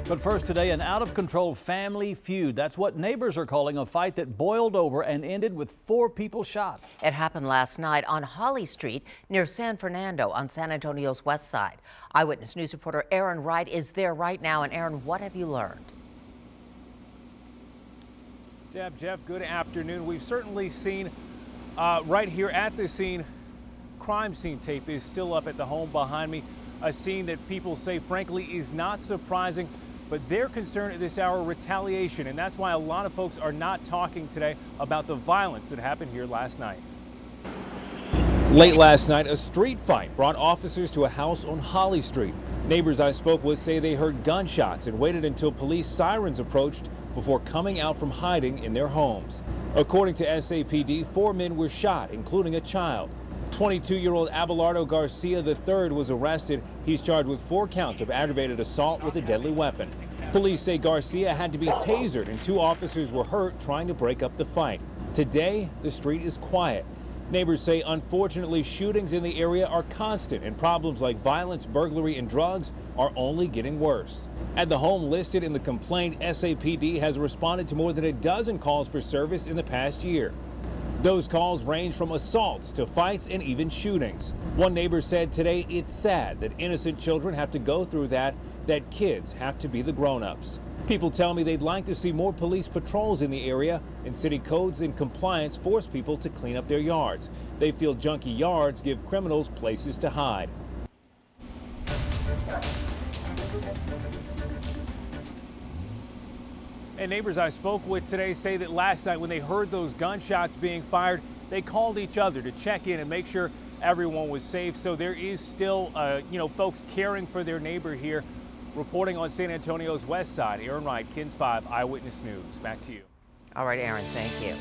But first today, an out-of-control family feud. That's what neighbors are calling a fight that boiled over and ended with 4 people shot. It happened last night on Holly Street near San Fernando on San Antonio's west side. Eyewitness News reporter Aaron Wright is there right now. And Aaron, what have you learned? Deb, Jeff, good afternoon. We've certainly seen right here at the scene, crime scene tape is still up at the home behind me. A scene that people say, frankly, is not surprising, but they're concerned at this hour retaliation, and that's why a lot of folks are not talking today about the violence that happened here last night. Late last night, a street fight brought officers to a house on Holly Street. Neighbors I spoke with say they heard gunshots and waited until police sirens approached before coming out from hiding in their homes. According to SAPD, 4 men were shot, including a child. 22-year-old Abelardo Garcia III was arrested. He's charged with 4 counts of aggravated assault with a deadly weapon. Police say Garcia had to be tasered and 2 officers were hurt trying to break up the fight. Today, the street is quiet. Neighbors say, unfortunately, shootings in the area are constant and problems like violence, burglary, and drugs are only getting worse. At the home listed in the complaint, SAPD has responded to more than a dozen calls for service in the past year. Those calls range from assaults to fights and even shootings. One neighbor said today it's sad that innocent children have to go through that kids have to be the grown-ups. People tell me they'd like to see more police patrols in the area, and city codes and compliance force people to clean up their yards. They feel junky yards give criminals places to hide. And neighbors I spoke with today say that last night when they heard those gunshots being fired, they called each other to check in and make sure everyone was safe. So there is still, folks caring for their neighbor here. Reporting on San Antonio's west side, Aaron Wright, KINS 5 Eyewitness News. Back to you. All right, Aaron, thank you.